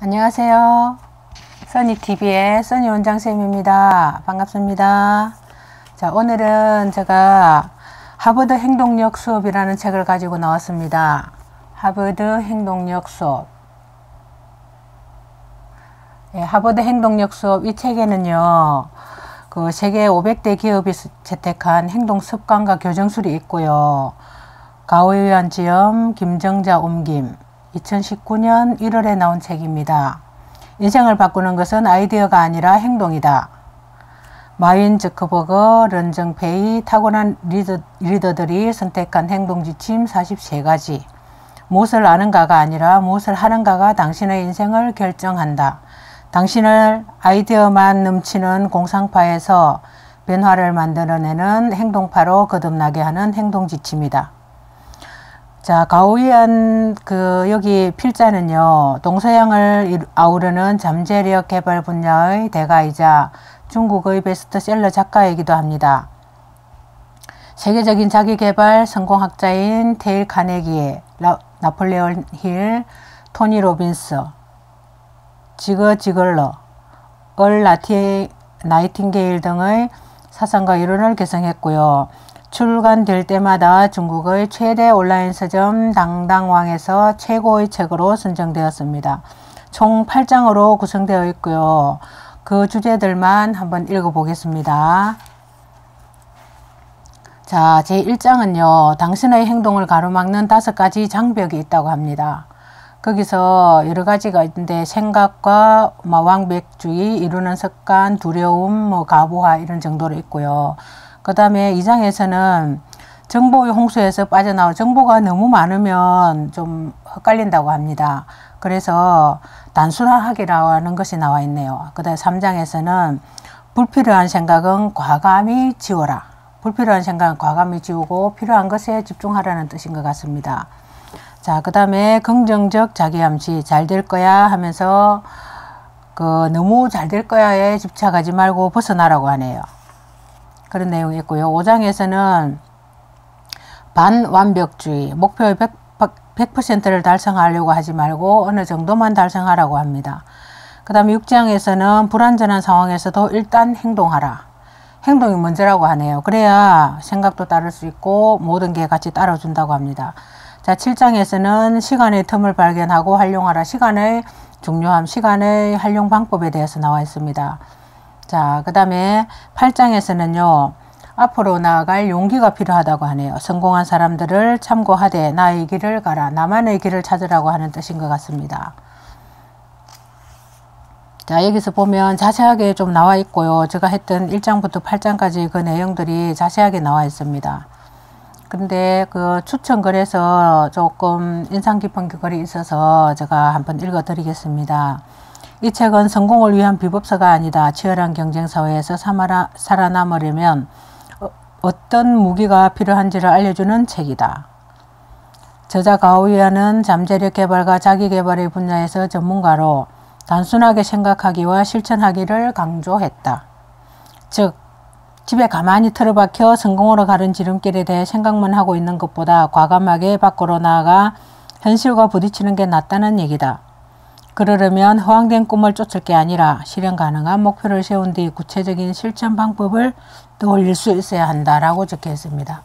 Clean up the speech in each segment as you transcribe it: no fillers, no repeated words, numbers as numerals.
안녕하세요. 써니TV의 써니 원장쌤입니다. 반갑습니다. 자, 오늘은 제가 하버드 행동력 수업이라는 책을 가지고 나왔습니다. 하버드 행동력 수업. 하버드 행동력 수업 이 책에는요, 그 세계 500대 기업이 채택한 행동 습관과 교정술이 있고요. 가오유안 지엄, 김정자 옮김. 2019년 1월에 나온 책입니다. 인생을 바꾸는 것은 아이디어가 아니라 행동이다. 마윈 저크버거, 런정페이, 타고난 리더들이 선택한 행동 지침 43가지. 무엇을 아는가가 아니라 무엇을 하는가가 당신의 인생을 결정한다. 당신을 아이디어만 넘치는 공상파에서 변화를 만들어내는 행동파로 거듭나게 하는 행동 지침이다. 자, 가오유안 여기 필자는요, 동서양을 아우르는 잠재력 개발 분야의 대가이자 중국의 베스트셀러 작가이기도 합니다. 세계적인 자기개발 성공학자인 테일 카네기, 나폴레온 힐, 토니 로빈스, 지거 지글러, 나이팅게일 등의 사상과 이론을 개성했고요. 출간될 때마다 중국의 최대 온라인 서점 당당왕에서 최고의 책으로 선정되었습니다. 총 8장으로 구성되어 있고요. 그 주제들만 한번 읽어보겠습니다. 자, 제1장은요. 당신의 행동을 가로막는 5가지 장벽이 있다고 합니다. 거기서 여러 가지가 있는데 생각과 완벽주의, 이루는 습관, 두려움, 가부화 이런 정도로 있고요. 그 다음에 2장에서는 정보의 홍수에서 빠져나올 정보가 너무 많으면 좀 헷갈린다고 합니다. 그래서 단순화하기라는 것이 나와 있네요. 그 다음에 3장에서는 불필요한 생각은 과감히 지워라. 불필요한 생각은 과감히 지우고 필요한 것에 집중하라는 뜻인 것 같습니다. 자, 그 다음에 긍정적 자기암시, 잘 될 거야 하면서 너무 잘 될 거야에 집착하지 말고 벗어나라고 하네요. 그런 내용이 있고요. 5장에서는 반완벽주의, 목표의 100%를 달성하려고 하지 말고 어느 정도만 달성하라고 합니다. 그 다음에 6장에서는 불완전한 상황에서도 일단 행동하라. 행동이 먼저라고 하네요. 그래야 생각도 따를 수 있고 모든 게 같이 따라준다고 합니다. 자, 7장에서는 시간의 틈을 발견하고 활용하라. 시간의 중요함, 시간의 활용 방법에 대해서 나와 있습니다. 자, 그 다음에 8장에서는요. 앞으로 나아갈 용기가 필요하다고 하네요. 성공한 사람들을 참고하되 나의 길을 가라. 나만의 길을 찾으라고 하는 뜻인 것 같습니다. 자, 여기서 보면 자세하게 좀 나와 있고요. 제가 했던 1장부터 8장까지 그 내용들이 자세하게 나와 있습니다. 근데 그 추천글에서 조금 인상 깊은 글이 있어서 제가 한번 읽어 드리겠습니다. 이 책은 성공을 위한 비법서가 아니다. 치열한 경쟁 사회에서 살아남으려면 어떤 무기가 필요한지를 알려주는 책이다. 저자 가오유안은 잠재력 개발과 자기개발의 분야에서 전문가로 단순하게 생각하기와 실천하기를 강조했다. 즉, 집에 가만히 틀어박혀 성공으로 가는 지름길에 대해 생각만 하고 있는 것보다 과감하게 밖으로 나아가 현실과 부딪히는 게 낫다는 얘기다. 그러려면 허황된 꿈을 쫓을 게 아니라 실현 가능한 목표를 세운 뒤 구체적인 실천 방법을 떠올릴 수 있어야 한다라고 적혀 있습니다.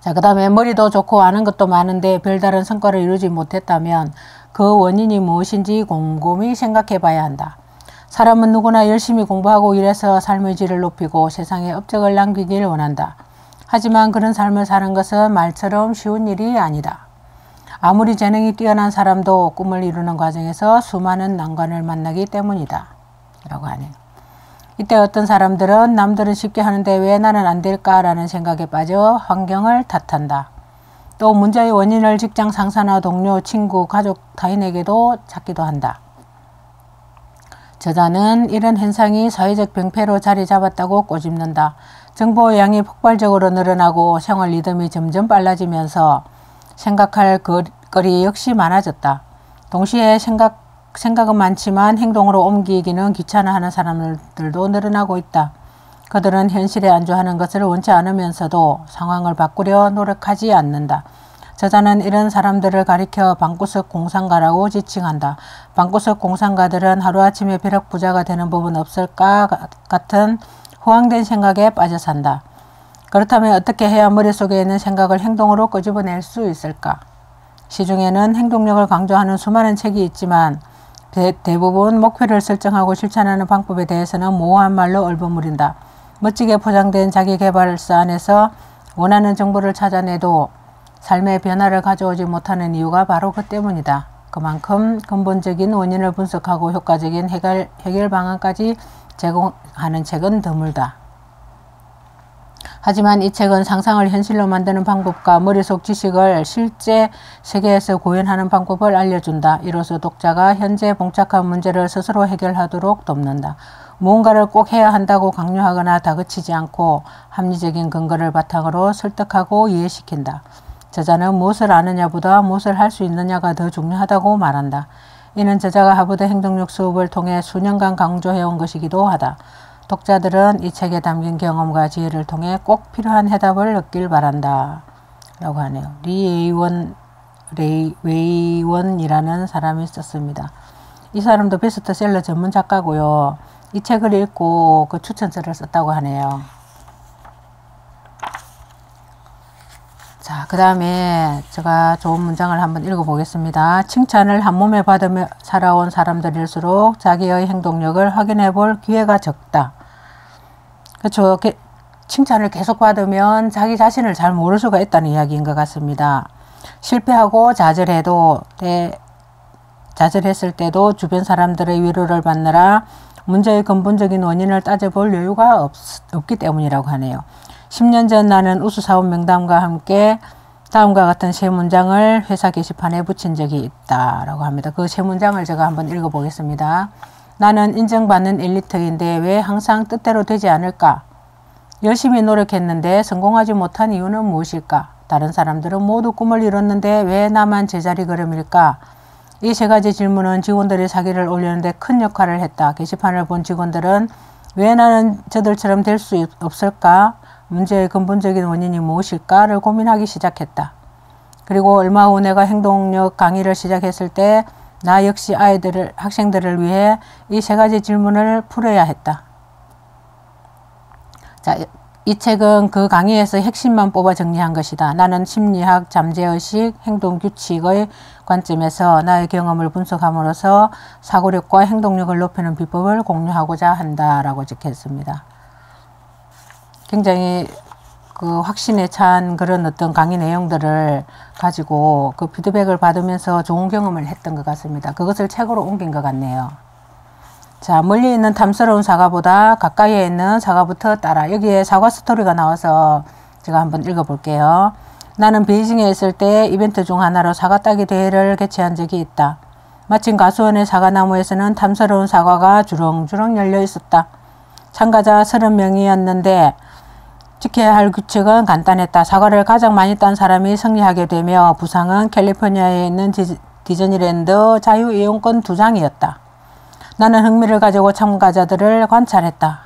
자, 그 다음에 머리도 좋고 아는 것도 많은데 별다른 성과를 이루지 못했다면 그 원인이 무엇인지 곰곰이 생각해 봐야 한다. 사람은 누구나 열심히 공부하고 일해서 삶의 질을 높이고 세상에 업적을 남기길 원한다. 하지만 그런 삶을 사는 것은 말처럼 쉬운 일이 아니다. 아무리 재능이 뛰어난 사람도 꿈을 이루는 과정에서 수많은 난관을 만나기 때문이다. 라고 하네요. 이때 어떤 사람들은 남들은 쉽게 하는데 왜 나는 안 될까라는 생각에 빠져 환경을 탓한다. 또 문제의 원인을 직장 상사나 동료, 친구, 가족, 타인에게도 찾기도 한다. 저자는 이런 현상이 사회적 병폐로 자리 잡았다고 꼬집는다. 정보의 양이 폭발적으로 늘어나고 생활 리듬이 점점 빨라지면서 생각할 거리 역시 많아졌다. 동시에 생각은 많지만 행동으로 옮기기는 귀찮아하는 사람들도 늘어나고 있다. 그들은 현실에 안주하는 것을 원치 않으면서도 상황을 바꾸려 노력하지 않는다. 저자는 이런 사람들을 가리켜 방구석 공상가라고 지칭한다. 방구석 공상가들은 하루아침에 벼락부자가 되는 법은 없을까 같은 호황된 생각에 빠져 산다. 그렇다면 어떻게 해야 머릿속에 있는 생각을 행동으로 끄집어낼 수 있을까? 시중에는 행동력을 강조하는 수많은 책이 있지만 대부분 목표를 설정하고 실천하는 방법에 대해서는 모호한 말로 얼버무린다. 멋지게 포장된 자기계발서 안에서 원하는 정보를 찾아내도 삶의 변화를 가져오지 못하는 이유가 바로 그 때문이다. 그만큼 근본적인 원인을 분석하고 효과적인 해결 방안까지 제공하는 책은 드물다. 하지만 이 책은 상상을 현실로 만드는 방법과 머릿속 지식을 실제 세계에서 구현하는 방법을 알려준다. 이로써 독자가 현재 봉착한 문제를 스스로 해결하도록 돕는다. 무언가를 꼭 해야 한다고 강요하거나 다그치지 않고 합리적인 근거를 바탕으로 설득하고 이해시킨다. 저자는 무엇을 아느냐보다 무엇을 할 수 있느냐가 더 중요하다고 말한다. 이는 저자가 하버드 행동력 수업을 통해 수년간 강조해온 것이기도 하다. 독자들은 이 책에 담긴 경험과 지혜를 통해 꼭 필요한 해답을 얻길 바란다. 라고 하네요. 리 웨이원이라는 사람이 썼습니다. 이 사람도 베스트셀러 전문 작가고요. 이 책을 읽고 그 추천서를 썼다고 하네요. 자, 그 다음에 제가 좋은 문장을 한번 읽어보겠습니다. 칭찬을 한 몸에 받으며 살아온 사람들일수록 자기의 행동력을 확인해 볼 기회가 적다. 그렇죠. 칭찬을 계속 받으면 자기 자신을 잘 모를 수가 있다는 이야기인 것 같습니다. 실패하고 좌절했을 때도 주변 사람들의 위로를 받느라 문제의 근본적인 원인을 따져볼 여유가 없기 때문이라고 하네요. 10년 전 나는 우수사원 명단과 함께 다음과 같은 세 문장을 회사 게시판에 붙인 적이 있다라고 합니다. 그 세 문장을 제가 한번 읽어보겠습니다. 나는 인정받는 엘리트인데 왜 항상 뜻대로 되지 않을까? 열심히 노력했는데 성공하지 못한 이유는 무엇일까? 다른 사람들은 모두 꿈을 이뤘는데 왜 나만 제자리 걸음일까? 이 세 가지 질문은 직원들이 사기를 올리는데 큰 역할을 했다. 게시판을 본 직원들은 왜 나는 저들처럼 될 수 없을까? 문제의 근본적인 원인이 무엇일까를 고민하기 시작했다. 그리고 얼마 후 내가 행동력 강의를 시작했을 때 나 역시 학생들을 위해 이 세 가지 질문을 풀어야 했다. 자, 이 책은 그 강의에서 핵심만 뽑아 정리한 것이다. 나는 심리학, 잠재의식, 행동규칙의 관점에서 나의 경험을 분석함으로써 사고력과 행동력을 높이는 비법을 공유하고자 한다라고 적혔습니다. 굉장히 그 확신에 찬 그런 어떤 강의 내용들을 가지고 그 피드백을 받으면서 좋은 경험을 했던 것 같습니다. 그것을 책으로 옮긴 것 같네요. 자, 멀리 있는 탐스러운 사과보다 가까이에 있는 사과부터 따라. 여기에 사과 스토리가 나와서 제가 한번 읽어볼게요. 나는 베이징에 있을 때 이벤트 중 하나로 사과 따기 대회를 개최한 적이 있다. 마침 가수원의 사과나무에서는 탐스러운 사과가 주렁주렁 열려 있었다. 참가자 30명이었는데 지켜야 할 규칙은 간단했다. 사과를 가장 많이 딴 사람이 승리하게 되며 부상은 캘리포니아에 있는 디즈니랜드 자유이용권 2장이었다. 나는 흥미를 가지고 참가자들을 관찰했다.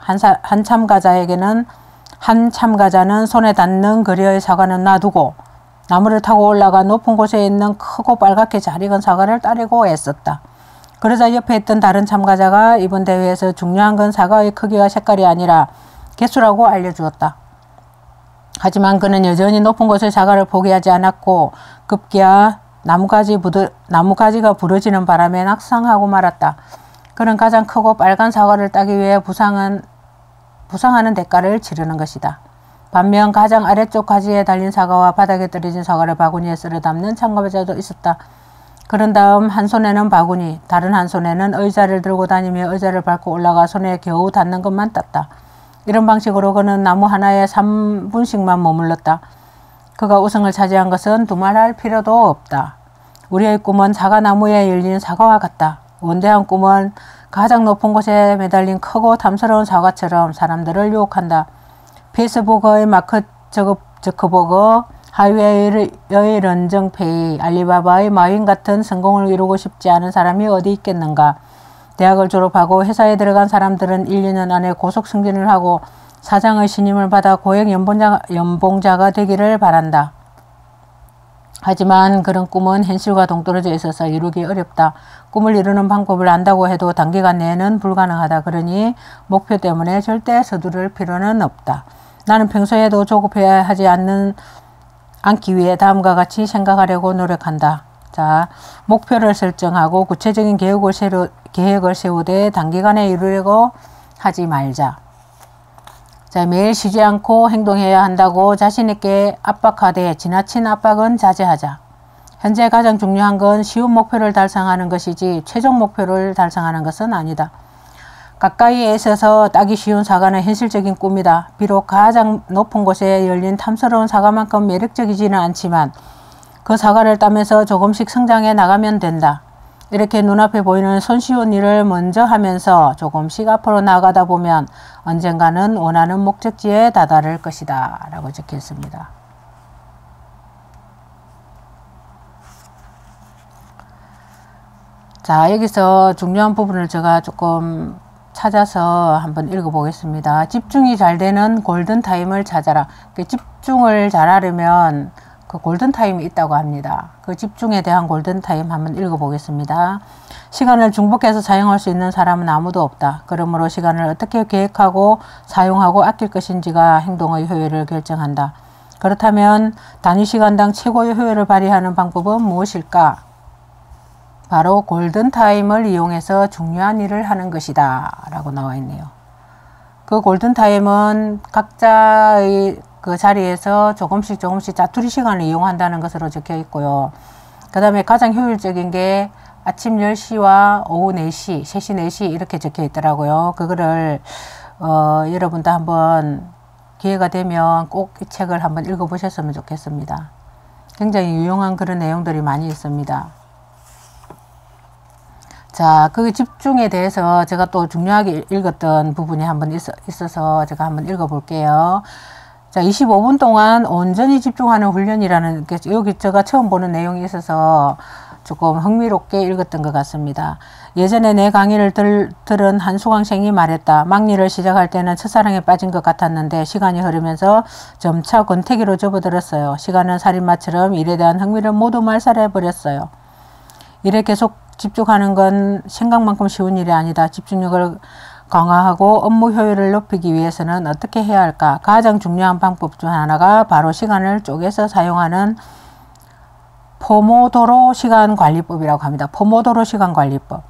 한 참가자는 손에 닿는 거리의 사과는 놔두고 나무를 타고 올라가 높은 곳에 있는 크고 빨갛게 잘 익은 사과를 따려고 애썼다. 그러자 옆에 있던 다른 참가자가 이번 대회에서 중요한 건 사과의 크기와 색깔이 아니라 개수라고 알려주었다. 하지만 그는 여전히 높은 곳의 사과를 포기하지 않았고 급기야 나무가지가 부러지는 바람에 낙상하고 말았다. 그는 가장 크고 빨간 사과를 따기 위해 부상하는 대가를 치르는 것이다. 반면 가장 아래쪽 가지에 달린 사과와 바닥에 떨어진 사과를 바구니에 쓸어 담는 참가자도 있었다. 그런 다음 한 손에는 바구니, 다른 한 손에는 의자를 들고 다니며 의자를 밟고 올라가 손에 겨우 닿는 것만 땄다. 이런 방식으로 그는 나무 하나에 3분씩만 머물렀다. 그가 우승을 차지한 것은 두말할 필요도 없다. 우리의 꿈은 사과나무에 열린 사과와 같다. 원대한 꿈은 가장 높은 곳에 매달린 크고 탐스러운 사과처럼 사람들을 유혹한다. 페이스북의 마크 저커버그, 하이웨이의 런정페이, 알리바바의 마윈 같은 성공을 이루고 싶지 않은 사람이 어디 있겠는가. 대학을 졸업하고 회사에 들어간 사람들은 1, 2년 안에 고속 승진을 하고 사장의 신임을 받아 고액 연봉자가 되기를 바란다. 하지만 그런 꿈은 현실과 동떨어져 있어서 이루기 어렵다. 꿈을 이루는 방법을 안다고 해도 단기간 내에는 불가능하다. 그러니 목표 때문에 절대 서두를 필요는 없다. 나는 평소에도 조급해야 하지 않기 위해 다음과 같이 생각하려고 노력한다. 자, 목표를 설정하고 구체적인 계획을 세우되 단기간에 이루려고 하지 말자. 자, 매일 쉬지 않고 행동해야 한다고 자신있게 압박하되 지나친 압박은 자제하자. 현재 가장 중요한 건 쉬운 목표를 달성하는 것이지 최종 목표를 달성하는 것은 아니다. 가까이에 있어서 따기 쉬운 사과는 현실적인 꿈이다. 비록 가장 높은 곳에 열린 탐스러운 사과만큼 매력적이지는 않지만 그 사과를 따면서 조금씩 성장해 나가면 된다. 이렇게 눈앞에 보이는 손쉬운 일을 먼저 하면서 조금씩 앞으로 나아가다 보면 언젠가는 원하는 목적지에 다다를 것이다. 라고 적혔습니다. 자, 여기서 중요한 부분을 제가 조금 찾아서 한번 읽어보겠습니다. 집중이 잘 되는 골든타임을 찾아라. 집중을 잘하려면 그 골든타임이 있다고 합니다. 그 집중에 대한 골든타임 한번 읽어보겠습니다. 시간을 중복해서 사용할 수 있는 사람은 아무도 없다. 그러므로 시간을 어떻게 계획하고 사용하고 아낄 것인지가 행동의 효율을 결정한다. 그렇다면 단위 시간당 최고의 효율을 발휘하는 방법은 무엇일까? 바로 골든타임을 이용해서 중요한 일을 하는 것이다. 라고 나와 있네요. 그 골든타임은 각자의 그 자리에서 조금씩 자투리 시간을 이용한다는 것으로 적혀 있고요. 그 다음에 가장 효율적인 게 아침 10시와 오후 4시, 3시, 4시 이렇게 적혀 있더라고요. 그거를 여러분도 한번 기회가 되면 꼭 이 책을 한번 읽어보셨으면 좋겠습니다. 굉장히 유용한 그런 내용들이 많이 있습니다. 자, 그 집중에 대해서 제가 또 중요하게 읽었던 부분이 한번 있어서 제가 한번 읽어볼게요. 자, 25분 동안 온전히 집중하는 훈련이라는 게 여기 제가 처음 보는 내용이 있어서 조금 흥미롭게 읽었던 것 같습니다. 예전에 내 강의를 들은 한 수강생이 말했다. 막리를 시작할 때는 첫사랑에 빠진 것 같았는데 시간이 흐르면서 점차 권태기로 접어들었어요. 시간은 살인마처럼 일에 대한 흥미를 모두 말살해버렸어요. 일에 계속 집중하는 건 생각만큼 쉬운 일이 아니다. 집중력을 강화하고 업무 효율을 높이기 위해서는 어떻게 해야 할까? 가장 중요한 방법 중 하나가 바로 시간을 쪼개서 사용하는 포모도로 시간관리법이라고 합니다. 포모도로 시간관리법.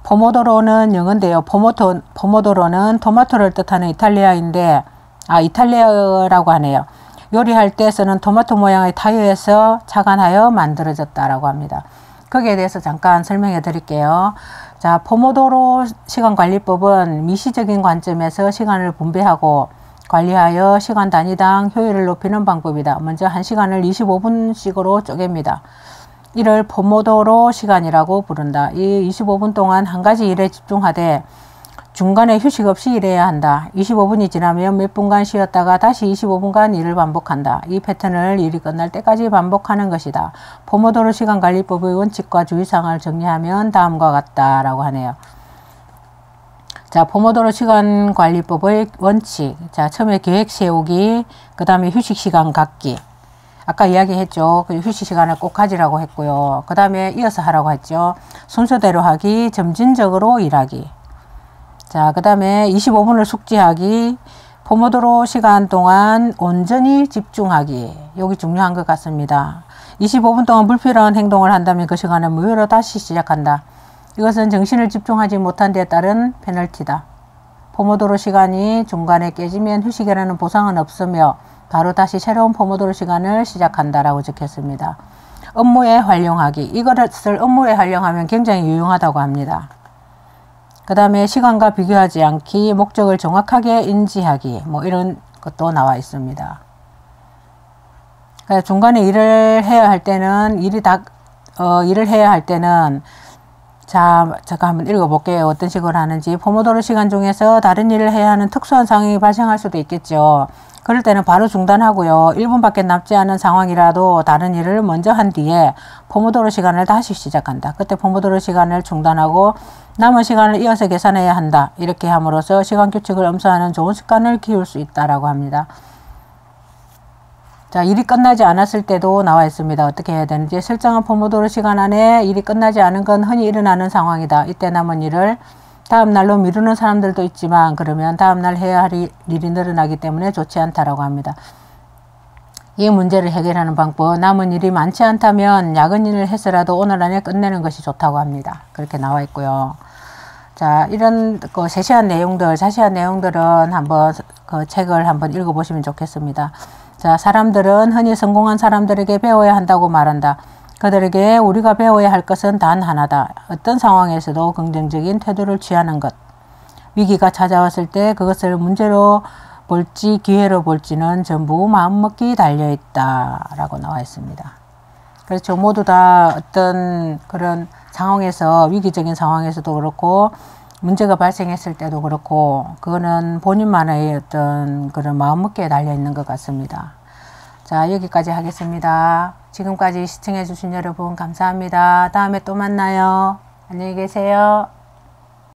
포모도로는 영어인데요. 포모도로는 토마토를 뜻하는 이탈리아인데, 이탈리아라고 하네요. 요리할 때 쓰는 토마토 모양의 타이어에서 착안하여 만들어졌다라고 합니다. 거기에 대해서 잠깐 설명해 드릴게요. 자, 포모도로 시간관리법은 미시적인 관점에서 시간을 분배하고 관리하여 시간 단위당 효율을 높이는 방법이다. 먼저 1시간을 25분씩으로 쪼갭니다. 이를 포모도로 시간이라고 부른다. 이 25분 동안 한 가지 일에 집중하되 중간에 휴식 없이 일해야 한다. 25분이 지나면 몇 분간 쉬었다가 다시 25분간 일을 반복한다. 이 패턴을 일이 끝날 때까지 반복하는 것이다. 포모도로 시간관리법의 원칙과 주의사항을 정리하면 다음과 같다라고 하네요. 자, 포모도로 시간관리법의 원칙. 자, 처음에 계획 세우기, 그 다음에 휴식 시간 갖기. 아까 이야기했죠. 그 휴식 시간을 꼭 가지라고 했고요. 그 다음에 이어서 하라고 했죠. 순서대로 하기, 점진적으로 일하기. 자, 그 다음에 25분을 숙지하기, 포모도로 시간 동안 온전히 집중하기. 여기 중요한 것 같습니다. 25분 동안 불필요한 행동을 한다면 그 시간을 무효로 다시 시작한다. 이것은 정신을 집중하지 못한 데에 따른 페널티다. 포모도로 시간이 중간에 깨지면 휴식이라는 보상은 없으며 바로 다시 새로운 포모도로 시간을 시작한다라고 적혔습니다. 업무에 활용하기. 이것을 업무에 활용하면 굉장히 유용하다고 합니다. 그 다음에 시간과 비교하지 않기, 목적을 정확하게 인지하기, 뭐 이런 것도 나와 있습니다. 중간에 일을 해야 할 때는, 자, 잠깐 한번 읽어볼게요. 어떤 식으로 하는지. 포모도로 시간 중에서 다른 일을 해야 하는 특수한 상황이 발생할 수도 있겠죠. 그럴 때는 바로 중단하고요. 1분밖에 남지 않은 상황이라도 다른 일을 먼저 한 뒤에 포모도로 시간을 다시 시작한다. 그때 포모도로 시간을 중단하고 남은 시간을 이어서 계산해야 한다. 이렇게 함으로써 시간 규칙을 엄수하는 좋은 습관을 키울 수 있다라고 합니다. 자, 일이 끝나지 않았을 때도 나와 있습니다. 어떻게 해야 되는지. 설정한 포모도로 시간 안에 일이 끝나지 않은 건 흔히 일어나는 상황이다. 이때 남은 일을 다음 날로 미루는 사람들도 있지만 그러면 다음 날 해야 할 일이 늘어나기 때문에 좋지 않다라고 합니다. 이 문제를 해결하는 방법, 남은 일이 많지 않다면 야근 일을 해서라도 오늘 안에 끝내는 것이 좋다고 합니다. 그렇게 나와 있고요. 자, 이런 자세한 내용들은 한번 그 책을 한번 읽어보시면 좋겠습니다. 자, 사람들은 흔히 성공한 사람들에게 배워야 한다고 말한다. 그들에게 우리가 배워야 할 것은 단 하나다. 어떤 상황에서도 긍정적인 태도를 취하는 것. 위기가 찾아왔을 때 그것을 문제로 볼지 기회로 볼지는 전부 마음먹기 달려있다 라고 나와 있습니다. 그렇죠. 모두 다 어떤 그런 상황에서, 위기적인 상황에서도 그렇고 문제가 발생했을 때도 그렇고 그거는 본인만의 어떤 그런 마음먹기에 달려있는 것 같습니다. 자, 여기까지 하겠습니다. 지금까지 시청해 주신 여러분 감사합니다. 다음에 또 만나요. 안녕히 계세요.